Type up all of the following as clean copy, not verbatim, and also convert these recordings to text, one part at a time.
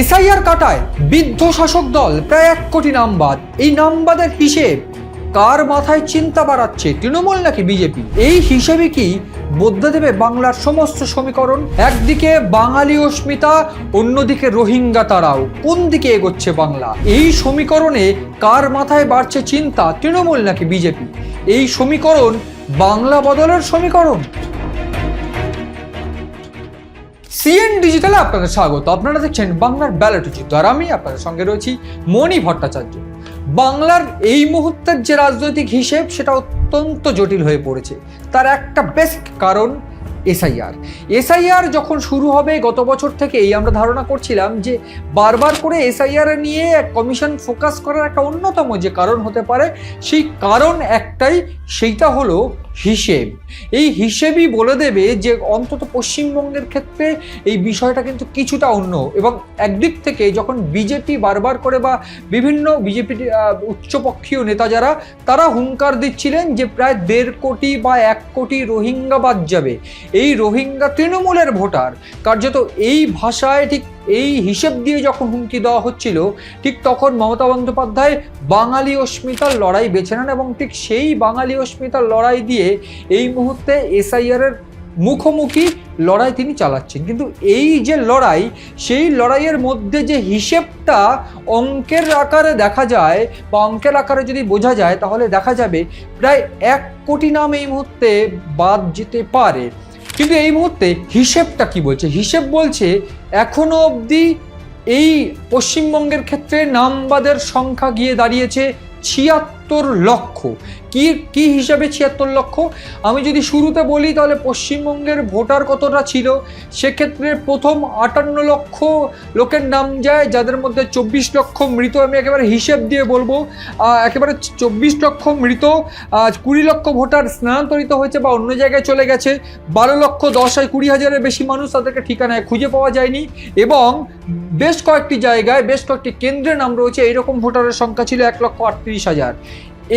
SIR কাটায় বৃদ্ধ শাসক দল প্রায় 1 কোটি নামবাদ। এই নামবাদের হিসেব কার মাথায় চিন্তা বাড়াচ্ছে, তৃণমূল নাকি বিজেপি? এই হিসেবে কি বদলে দেবে বাংলার সমস্ত সমীকরণ? একদিকে বাঙালি অস্মিতা, অন্যদিকে রোহিঙ্গা তারাও। কোন দিকে এগোচ্ছে বাংলা? এই সমীকরণে কার মাথায় বাড়ছে চিন্তা, তৃণমূল নাকি বিজেপি? এই সমীকরণ বাংলা বদলের সমীকরণ। সিএন ডিজিটালে আপনাদের স্বাগত। আপনারা দেখছেন বাংলার ব্যালট যুদ্ধ, আর আমি আপনাদের সঙ্গে রয়েছি মণি ভট্টাচার্য। বাংলার এই মুহূর্তের যে রাজনৈতিক হিসেব সেটা অত্যন্ত জটিল হয়ে পড়েছে। তার একটা বেস্ট কারণ এসআইআর যখন শুরু হবে গত বছর থেকেই আমরা ধারণা করছিলাম যে বারবার করে এসআইআর নিয়ে কমিশন ফোকাস করার একটা অন্যতম যে কারণ হতে পারে, সেই কারণ একটাই, সেইটা হলো হিসেব। এই হিসেবই বলে দেবে যে অন্তত পশ্চিমবঙ্গের ক্ষেত্রে এই বিষয়টা কিন্তু কিছুটা অন্য। এবং একদিক থেকে যখন বিজেপি বারবার করে বা বিভিন্ন বিজেপির উচ্চপক্ষীয় নেতা যারা, তারা হুঙ্কার দিচ্ছিলেন যে প্রায় 1.5 কোটি বা 1 কোটি রোহিঙ্গা বাদ যাবে, এই রোহিঙ্গা তৃণমূলের ভোটার, কার্যত এই ভাষায় ঠিক এই হিসেব দিয়ে যখন হুমকি দেওয়া হচ্ছিল, ঠিক তখন মমতা বন্দ্যোপাধ্যায় বাঙালি অস্মিতার লড়াই বেছে নেন এবং ঠিক সেই বাঙালি অস্মিতার লড়াই দিয়ে এই মুহূর্তে এসআইআরের মুখোমুখি লড়াই তিনি চালাচ্ছেন। কিন্তু এই যে লড়াই, সেই লড়াইয়ের মধ্যে যে হিসেবটা অঙ্কের আকারে দেখা যায় বা অঙ্কের আকারে যদি বোঝা যায়, তাহলে দেখা যাবে প্রায় 1 কোটি নাম এই মুহূর্তে বাদ যেতে পারে। কিন্তু এই মুহূর্তে হিসেবটা কি বলছে? হিসেব বলছে এখনো অবধি এই পশ্চিমবঙ্গের ক্ষেত্রে নামবাদের সংখ্যা গিয়ে দাঁড়িয়েছে 76 লক্ষ। কি হিসাবে 76 লক্ষ? আমি যদি শুরুতে বলি তাহলে পশ্চিমবঙ্গের ভোটার কতটা ছিল, সেক্ষেত্রে প্রথম 58 লক্ষ লোকের নাম যায়, যাদের মধ্যে 24 লক্ষ মৃত। আমি একেবারে হিসেব দিয়ে বলবো, একেবারে 24 লক্ষ মৃত, 20 লক্ষ ভোটার স্থানান্তরিত হয়েছে বা অন্য জায়গায় চলে গেছে, 12 লক্ষ 20,000-20,000-এর বেশি মানুষ তাদেরকে ঠিকানায় খুঁজে পাওয়া যায়নি, এবং বেশ কয়েকটি জায়গায় বেশ কয়েকটি কেন্দ্রে নাম রয়েছে এইরকম ভোটারের সংখ্যা ছিল 1,38,000।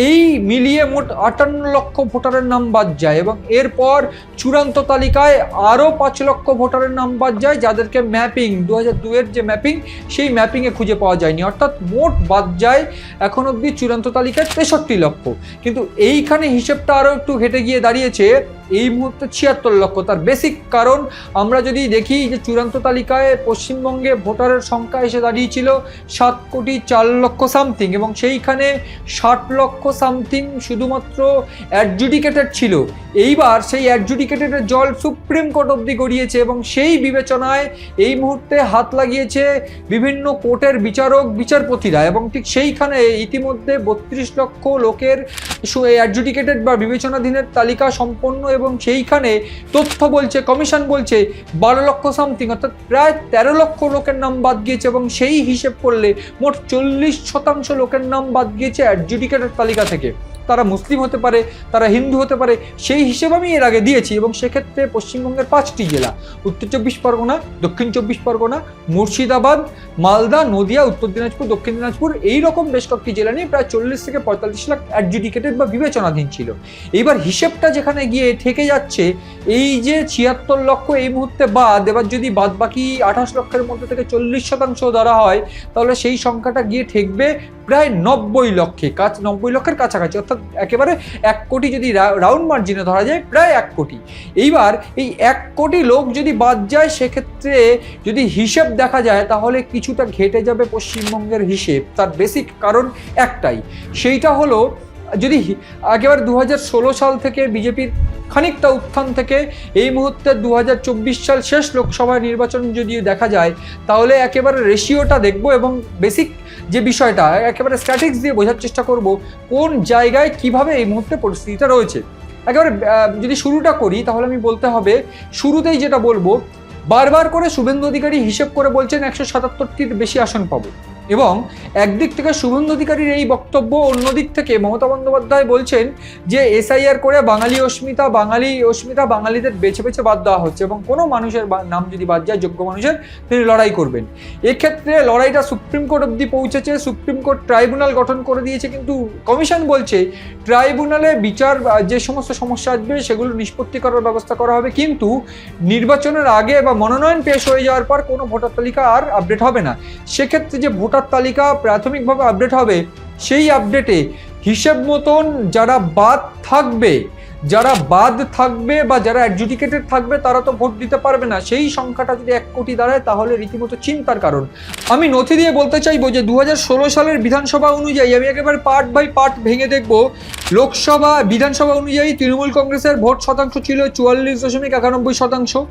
এই মিলিয়ে মোট 58 লক্ষ ভোটারের নাম বাদ যায়, এবং এরপর চূড়ান্ত তালিকায় আরও 5 লক্ষ ভোটারের নাম বাদ যায়, যাদেরকে ম্যাপিং 2002-এর যে ম্যাপিং, সেই ম্যাপিংয়ে খুঁজে পাওয়া যায়নি। অর্থাৎ মোট বাদ যায় এখন অবধি চূড়ান্ত তালিকায় 63 লক্ষ। কিন্তু এইখানে হিসেবটা আরও একটু ঘেটে গিয়ে দাঁড়িয়েছে এই মুহূর্তে 76 লক্ষ। তার বেসিক কারণ আমরা যদি দেখি যে চূড়ান্ত তালিকায় পশ্চিমবঙ্গে ভোটারের সংখ্যা এসে দাঁড়িয়েছিল 7,04,00,000 সামথিং, এবং সেইখানে 60 লক্ষ সামথিং শুধুমাত্র অ্যাডজুডিকেটেড ছিল। এইবার সেই অ্যাডজুডিকেটেডের জল সুপ্রিম কোর্ট অবধি গড়িয়েছে, এবং সেই বিবেচনায় এই মুহূর্তে হাত লাগিয়েছে বিভিন্ন কোর্টের বিচারক বিচারপতিরা, এবং ঠিক সেইখানে ইতিমধ্যে 32 লক্ষ লোকের অ্যাডজুডিকেটেড বা বিবেচনাধীনের তালিকা সম্পন্ন, এবং সেইখানে তথ্য বলছে, কমিশন বলছে 12 লক্ষ সামথিং, অর্থাৎ প্রায় 13 লক্ষ লোকের নাম বাদ গিয়েছে। এবং সেই হিসেব করলে মোট 40% লোকের নাম বাদ গিয়েছে অ্যাডজুডিকেটেড তালিকা থেকে। তারা মুসলিম হতে পারে, তারা হিন্দু হতে পারে, সেই হিসেব আমি এর আগে দিয়েছি। এবং সেক্ষেত্রে পশ্চিমবঙ্গের 5টি জেলা, উত্তর 24 পরগনা, দক্ষিণ 24 পরগনা, মুর্শিদাবাদ, মালদা, নদিয়া, উত্তর দিনাজপুর, দক্ষিণ দিনাজপুর, এইরকম বেশ কয়েকটি জেলা নিয়ে প্রায় 40 থেকে 45 লাখ অ্যাডজুডিকেটেড বা বিবেচনাধীন ছিল। এইবার হিসেবটা যেখানে গিয়ে ঠেকে যাচ্ছে, এই যে 76 লক্ষ এই মুহূর্তে বাদ, এবার যদি বাদ বাকি 28 লক্ষের মধ্যে থেকে 40% ধরা হয়, তাহলে সেই সংখ্যাটা গিয়ে ঠেকবে প্রায় 90 লক্ষে, 90 লক্ষের কাছাকাছি। অর্থাৎ একেবারে 1 কোটি যদি রাউন্ড মার্জিনে ধরা যায়, প্রায় 1 কোটি। এইবার এই 1 কোটি লোক যদি বাদ যায়, সেক্ষেত্রে যদি হিসেব দেখা যায়, তাহলে কিছুটা ঘেটে যাবে পশ্চিমবঙ্গের হিসেব। তার বেসিক কারণ একটাই, সেইটা হলো যদি একেবারে 2016 সাল থেকে বিজেপির খানিকটা উত্থান থেকে এই মুহূর্তে 2024 সাল শেষ লোকসভা নির্বাচন যদি দেখা যায়, তাহলে একেবারে রেশিওটা দেখব, এবং বেসিক যে বিষয়টা একেবারে স্ট্যাটিক্স দিয়ে বোঝার চেষ্টা করব কোন জায়গায় কিভাবে এই মুহূর্তে পরিস্থিতিটা রয়েছে। একেবারে যদি শুরুটা করি, তাহলে আমি বলতে হবে, শুরুতেই যেটা বলবো, বারবার করে শুভেন্দু অধিকারী হিসেব করে বলছেন 177টির বেশি আসন পাবো। এবং একদিক থেকে শুভেন্দু অধিকারীর এই বক্তব্য, অন্যদিক থেকে মমতা বন্দ্যোপাধ্যায় বলছেন যে এসআইআর করে বাঙালি অস্মিতা বাঙালিদের বেছে বেছে বাদ দেওয়া হচ্ছে এবং কোনো মানুষের নাম যদি বাদ যায় যোগ্য মানুষের, তিনি লড়াই করবেন। এক্ষেত্রে লড়াইটা সুপ্রিম কোর্ট অবধি পৌঁছেছে, সুপ্রিম কোর্ট ট্রাইব্যুনাল গঠন করে দিয়েছে, কিন্তু কমিশন বলছে ট্রাইব্যুনালে বিচার যে সমস্ত সমস্যা আসবে সেগুলো নিষ্পত্তি করার ব্যবস্থা করা হবে, কিন্তু নির্বাচনের আগে বা মনোনয়ন পেশ হয়ে যাওয়ার পর কোনো ভোটার তালিকা আর আপডেট হবে না। সেক্ষেত্রে যে ভোটার তালিকা প্রাথমিকভাবে আপডেট হবে, সেই আপডেটে হিসেব মতন যারা বাদ থাকবে বা যারা অ্যাডজুডিকেটেড থাকবে তারা তো ভোট দিতে পারবে না। সেই সংখ্যাটা যদি 1 কোটি দাঁড়ায় তাহলে রীতিমতো চিন্তার কারণ। আমি নথি দিয়ে বলতে চাইবো যে 2016 সালের বিধানসভা অনুযায়ী, আমি একেবারে পার্ট বাই পার্ট ভেঙে দেখব, বিধানসভা অনুযায়ী তৃণমূল কংগ্রেসের ভোট শতাংশ ছিল 44.91%,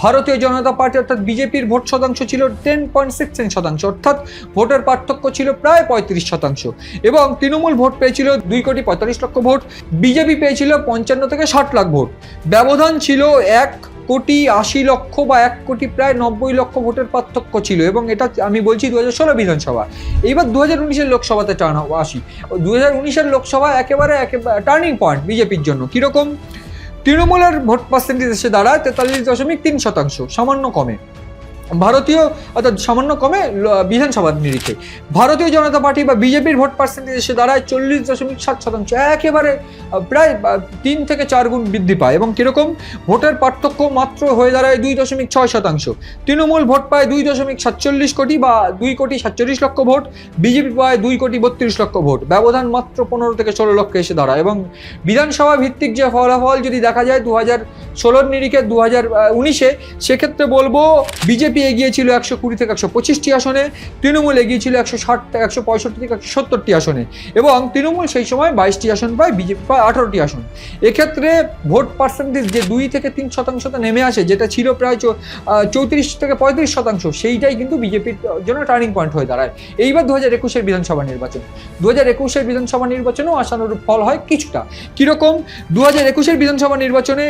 ভারতীয় জনতা পার্টি অর্থাৎ বিজেপির ভোট শতাংশ ছিল 10.69%, অর্থাৎ ভোটের পার্থক্য ছিল প্রায় 35%, এবং তৃণমূল ভোট পেয়েছিল 2,45,00,000 ভোট, বিজেপি পেয়েছিল 55 থেকে 60 লাখ ভোট। ব্যবধান ছিল 1,80,00,000 বা 1,90,00,000 ভোটের পার্থক্য ছিল, এবং এটা আমি বলছি 2016 বিধানসভা। এইবার 2019-এর লোকসভাতে আসি। 2019-এর লোকসভা একেবারে টার্নিং পয়েন্ট বিজেপির জন্য। কিরকম? তৃণমূলের ভোট পার্সেন্টেজ এসে দাঁড়ায় 43.3%, সামান্য কমে বিধানসভার নিরিখে। ভারতীয় জনতা পার্টি বা বিজেপির ভোট পার্সেন্টেজ এসে দাঁড়ায় 40.7%, একেবারে প্রায় 3 থেকে 4 গুণ বৃদ্ধি পায়। এবং কিরকম? ভোটের পার্থক্য মাত্র হয়ে দাঁড়ায় 2.6%। তৃণমূল ভোট পায় 2.47 কোটি বা 2,47,00,000 ভোট, বিজেপি পায় 2,32,00,000 ভোট। ব্যবধান মাত্র 15 থেকে 16 লক্ষ এসে দাঁড়ায়। এবং বিধানসভা ভিত্তিক যে ফলাফল যদি দেখা যায় 2016 নিরিখে 2019-এ, সেক্ষেত্রে বলবো বিজেপি এগিয়ে ছিল 120 থেকে 125টি আসনে, তৃণমূল এগিয়ে ছিল 160 থেকে 165 থেকে 170টি আসনে, এবং তৃণমূল সেই সময় 22টি আসন পায়, বিজেপি পায় 18টি আসন। এক্ষেত্রে ভোট পার্সেন্টেজ যে 2 থেকে 3% নেমে আসে, যেটা ছিল প্রায় 34 থেকে 35%, সেইটাই কিন্তু বিজেপির জন্য টার্নিং পয়েন্ট হয়ে দাঁড়ায়। এইবার 2021-এর বিধানসভা নির্বাচন, 2021-এর বিধানসভা নির্বাচনেও আশানুরূপ ফল হয় কিছুটা। কিরকম? 2021-এর বিধানসভা নির্বাচনে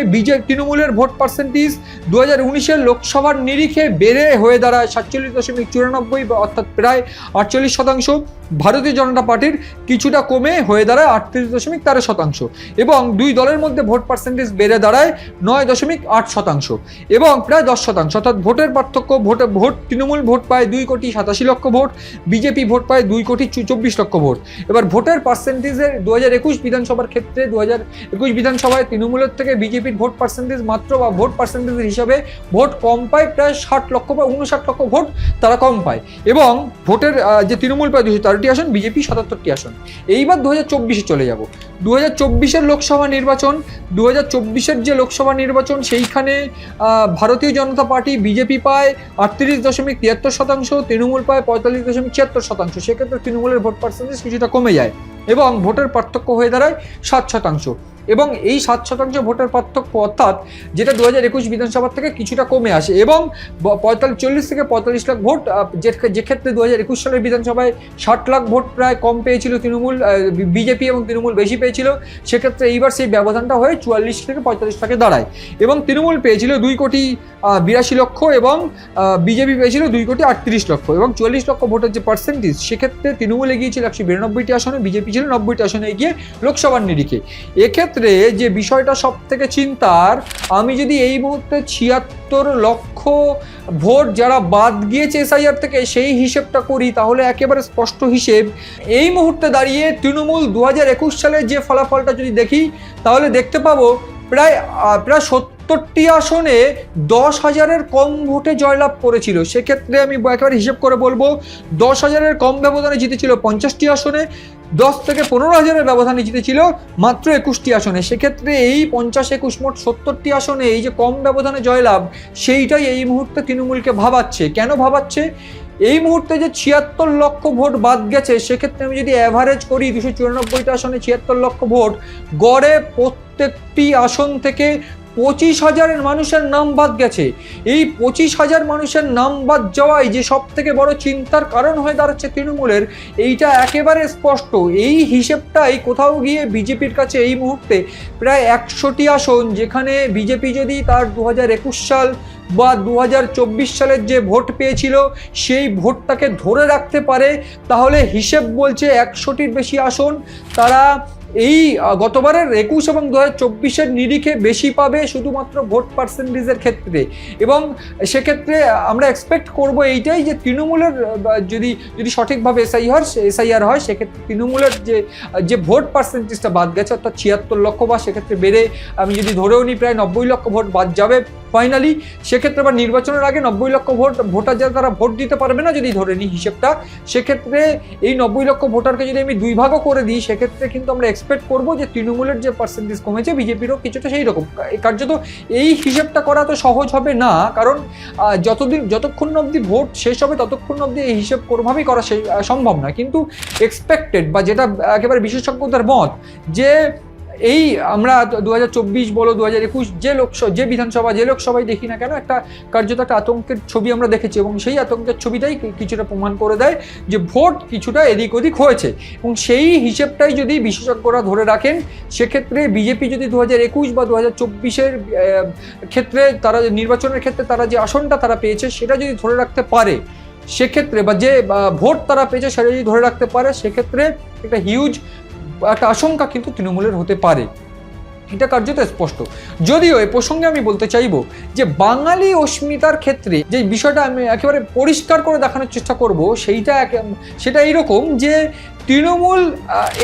তৃণমূলের ভোট পার্সেন্টেজ 2019-এর লোকসভার নিরিখে বেড়ে হয়ে দাঁড়ায় 47.94, অর্থাৎ প্রায় 48%। ভারতীয় জনতা পার্টির কিছুটা কমে হয়ে দাঁড়ায় 38.13%, এবং দুই দলের মধ্যে ভোট পার্সেন্টেজ বেড়ে দাঁড়ায় 9.8%, এবং প্রায় 10%, অর্থাৎ ভোটের পার্থক্য। তৃণমূল ভোট পায় 2,87,00,000 ভোট, বিজেপি ভোট পায় 2,24,00,000 ভোট। এবার ভোটের পার্সেন্টেজের 2021 বিধানসভার ক্ষেত্রে 2021 বিধানসভায় তৃণমূলের থেকে বিজেপির ভোট পার্সেন্টেজ মাত্র, বা ভোট পার্সেন্টেজের হিসাবে ভোট কম পায় প্রায় 60 লক্ষ বা 59 লক্ষ ভোট তারা কম পায়, এবং ভোটের যে তৃণমূল পায় 213টি আসন, বিজেপি 77টি আসন। এইবার 2024-এ চলে যাব। 2024-এর লোকসভা নির্বাচন, 2024-এর যে লোকসভা নির্বাচন, সেইখানে ভারতীয় জনতা পার্টি বিজেপি পায় 38.73%, তৃণমূল পায় 45.76%। সেক্ষেত্রে তৃণমূলের ভোট পার্সেন্টেজ কিছুটা কমে যায় এবং ভোটের পার্থক্য হয়ে দাঁড়ায় 7%। এবং এই 7% ভোটের পার্থক্য, অর্থাৎ যেটা 2021 বিধানসভা থেকে কিছুটা কমে আসে, এবং 40 থেকে 45 লাখ ভোট, যে ক্ষেত্রে 2021 সালের বিধানসভায় 60 লাখ ভোট প্রায় কম পেয়েছিল বিজেপি, এবং তৃণমূল বেশি পেয়েছিল। সেক্ষেত্রে এইবার সেই ব্যবধানটা হয়ে 44 থেকে 45 লাখে দাঁড়ায়, এবং তৃণমূল পেয়েছিল 2,82,00,000 এবং বিজেপি পেয়েছিল 2,38,00,000, এবং 44 লক্ষ ভোটের যে পার্সেন্টেজ, সেক্ষেত্রে তৃণমূল এগিয়েছিল 192টি আসনে, বিজেপি ছিল 90টি আসনে এগিয়ে লোকসভার নিরিখে। এক্ষেত্রে যে বিষয়টা সব থেকে চিন্তার, আমি যদি এই মুহূর্তে 76 লক্ষ ভোট যারা বাদ গিয়েছে এসআইআর থেকে সেই হিসেবটা করি, তাহলে একেবারে স্পষ্ট হিসেব। এই মুহূর্তে দাঁড়িয়ে তৃণমূল 2021 সালে যে ফলাফলটা যদি দেখি, তাহলে দেখতে পাবো প্রায় 70টি আসনে 10,000-এর কম ভোটে জয়লাভ করেছিল। সেক্ষেত্রে আমি একেবারে হিসেব করে বলবো 10,000-এর কম ব্যবধানে জিতেছিল 50টি আসনে, 10 থেকে 15,000-এর ব্যবধানে জিতেছিল মাত্র 21টি আসনে। সেক্ষেত্রে এই 50-21 মোট 70টি আসনে এই যে কম ব্যবধানে জয়লাভ, সেইটাই এই মুহূর্তে তৃণমূলকে ভাবাচ্ছে। কেন ভাবাচ্ছে? এই মুহূর্তে যে 76 লক্ষ ভোট বাদ গেছে, সেক্ষেত্রে আমি যদি অ্যাভারেজ করি 294টা আসনে 76 লক্ষ ভোট, গড়ে প্রত্যেকটি আসন থেকে 25,000 মানুষের নাম বাদ গেছে। এই 25,000 মানুষের নাম বাদ যাওয়াই যে সব থেকে বড় চিন্তার কারণ হয়ে দাঁড়াচ্ছে তৃণমূলের, এইটা একেবারে স্পষ্ট। এই হিসেবটাই কোথাও গিয়ে বিজেপির কাছে এই মুহূর্তে প্রায় 100টি আসন, যেখানে বিজেপি যদি তার 2021 সাল বা 2024 সালের যে ভোট পেয়েছিল সেই ভোটটাকে ধরে রাখতে পারে, তাহলে হিসেব বলছে 100টির বেশি আসন তারা এই গতবারের 21 এবং 2024-এর নিরিখে বেশি পাবে শুধুমাত্র ভোট পার্সেন্টেজের ক্ষেত্রে। এবং সেক্ষেত্রে আমরা এক্সপেক্ট করব এইটাই যে তৃণমূলের যদি সঠিকভাবে এসআইআর হয় সেক্ষেত্রে তৃণমূলের যে ভোট পার্সেন্টেজটা বাদ গেছে অর্থাৎ 76 লক্ষ, বা সেক্ষেত্রে বেড়ে আমি যদি ধরেও নিই প্রায় 90 লক্ষ ভোট বাদ যাবে ফাইনালি। সেক্ষেত্রে আবার নির্বাচনের আগে 90 লক্ষ ভোটার যারা তারা ভোট দিতে পারবে না যদি ধরে নিই হিসেবটা, সেক্ষেত্রে এই 90 লক্ষ ভোটারকে যদি আমি দুই ভাগও করে দিই সেক্ষেত্রে কিন্তু আমরা এক্সপেক্ট করবো যে তৃণমূলের যে পার্সেন্টেজ কমেছে বিজেপিরও কিছুটা সেই রকম। কার্যত এই হিসেবটা করা তো সহজ হবে না, কারণ যতক্ষণ অবধি ভোট শেষ হবে ততক্ষণ অবধি এই হিসেব কোনোভাবেই করা সম্ভব না। কিন্তু এক্সপেক্টেড বা যেটা একেবারে বিশেষজ্ঞদের মত যে এই আমরা 2024 বলো 2021 যে বিধানসভা যে লোকসভায় দেখি না কেন একটা কার্যত একটা আতঙ্কের ছবি আমরা দেখেছি, এবং সেই আতঙ্কের ছবিটাই কিছুটা প্রমাণ করে দেয় যে ভোট কিছুটা এদিক ওদিক হয়েছে। এবং সেই হিসেবটাই যদি বিশেষজ্ঞরা ধরে রাখেন সেক্ষেত্রে বিজেপি যদি 2021 বা 2024-এর ক্ষেত্রে তারা নির্বাচনের ক্ষেত্রে তারা যে আসনটা তারা পেয়েছে সেটা যদি ধরে রাখতে পারে সেক্ষেত্রে, বা যে ভোট তারা পেয়েছে সেটা যদি ধরে রাখতে পারে সেক্ষেত্রে একটা হিউজ একটা আশঙ্কা কিন্তু তৃণমূলের হতে পারে, এটা কার্যত স্পষ্ট। যদিও এ প্রসঙ্গে আমি বলতে চাইবো যে বাঙালি অস্মিতার ক্ষেত্রে যে বিষয়টা আমি একেবারে পরিষ্কার করে দেখানোর চেষ্টা করব সেটা এইরকম যে তৃণমূল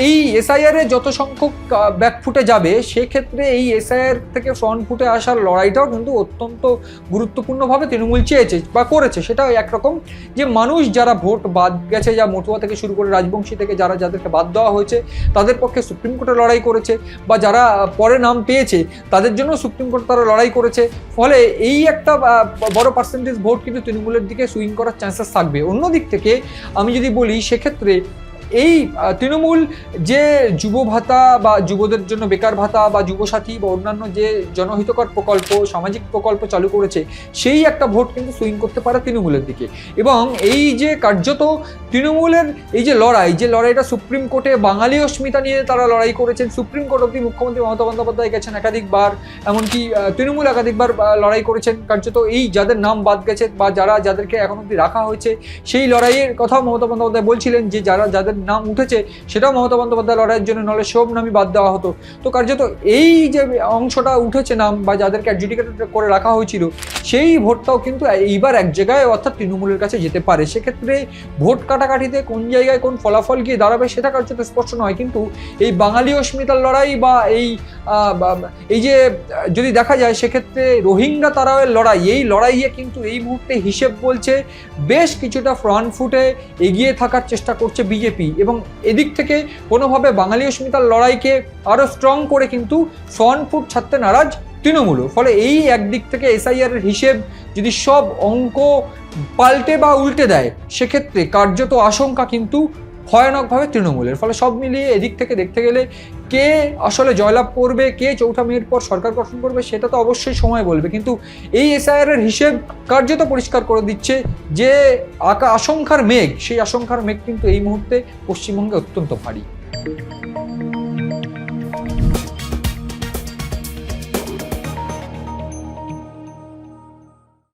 এই এসআইআর এ যত সংখ্যক ব্যাকফুটে যাবে সেক্ষেত্রে এই এসআইআর থেকে ফ্রন্ট ফুটে আসার লড়াইটাও কিন্তু অত্যন্ত গুরুত্বপূর্ণভাবে তৃণমূল চেয়েছে বা করেছে। সেটাও একরকম যে মানুষ যারা ভোট বাদ গেছে, যা মটুয়া থেকে শুরু করে রাজবংশী থেকে যাদেরকে বাদ দেওয়া হয়েছে তাদের পক্ষে সুপ্রিম কোর্টে লড়াই করেছে, বা যারা পরে নাম পেয়েছে তাদের জন্য সুপ্রিম কোর্ট তারা লড়াই করেছে। ফলে এই একটা বড় পার্সেন্টেজ ভোট কিন্তু তৃণমূলের দিকে সুইং করার চান্সেস থাকবে। অন্য দিক থেকে আমি যদি বলি সেক্ষেত্রে এই তৃণমূল যে যুব ভাতা বা যুবদের জন্য বেকার ভাতা বা যুবসাথী বা অন্যান্য যে জনহিতকর প্রকল্প সামাজিক প্রকল্প চালু করেছে সেই একটা ভোট কিন্তু সুইং করতে পারে তৃণমূলের দিকে। এবং এই যে কার্যত তৃণমূলের এই যে লড়াইটা সুপ্রিম কোর্টে বাঙালি অস্মিতা নিয়ে তারা লড়াই করেছেন, সুপ্রিম কোর্ট অব্দি মুখ্যমন্ত্রী মমতা বন্দ্যোপাধ্যায় গেছেন একাধিকবার, এমনকি তৃণমূল একাধিকবার লড়াই করেছেন কার্যত এই যাদের নাম বাদ গেছে বা যাদেরকে এখন অব্দি রাখা হয়েছে সেই লড়াইয়ের কথাও মমতা বন্দ্যোপাধ্যায় বলছিলেন যে যাদের নাম উঠেছে সেটাও মমতা বন্দ্যোপাধ্যায় লড়াইয়ের জন্য, নলে সব নামই বাদ দেওয়া হতো। তো কার্যত এই যে অংশটা উঠেছে নাম বা যাদেরকে অ্যাডজুডিকেটেড করে রাখা হয়েছিল সেই ভোটটাও কিন্তু এইবার এক জায়গায় অর্থাৎ তৃণমূলের কাছে যেতে পারে। সেক্ষেত্রে ভোট কাটাকাটিতে কোন জায়গায় কোন ফলাফল গিয়ে দাঁড়াবে সেটা কার্যত স্পষ্ট নয়, কিন্তু এই বাঙালি অস্মিতার লড়াই বা এই যে যদি দেখা যায় সেক্ষেত্রে রোহিঙ্গা তারাওয়ের লড়াই, এই লড়াইয়ে কিন্তু এই মুহূর্তে হিসেব বলছে বেশ কিছুটা ফ্রন্ট ফুটে এগিয়ে থাকার চেষ্টা করছে বিজেপি, এবং এদিক থেকে কোনোভাবে বাঙালি অস্মিতার লড়াইকে আরও স্ট্রং করে কিন্তু ফ্রন্ট ফুট ছাড়তে নারাজ তৃণমূলও। ফলে এই একদিক থেকে এসআইআর এর হিসেব যদি সব অঙ্ক পাল্টে বা উল্টে দেয় সেক্ষেত্রে কার্যত আশঙ্কা কিন্তু ভয়ানকভাবে তৃণমূলের। ফলে সব মিলিয়ে এদিক থেকে দেখতে গেলে কে আসলে জয়লাভ করবে, কে চৌঠা মেয়ের পর সরকার গঠন করবে সেটা তো অবশ্যই সময় বলবে, কিন্তু এই এসআইআর এর হিসেব কার্যত পরিষ্কার করে দিচ্ছে যে আশঙ্কার মেঘ, সেই আশঙ্কার মেঘ কিন্তু এই মুহূর্তে পশ্চিমবঙ্গে অত্যন্ত ভারী।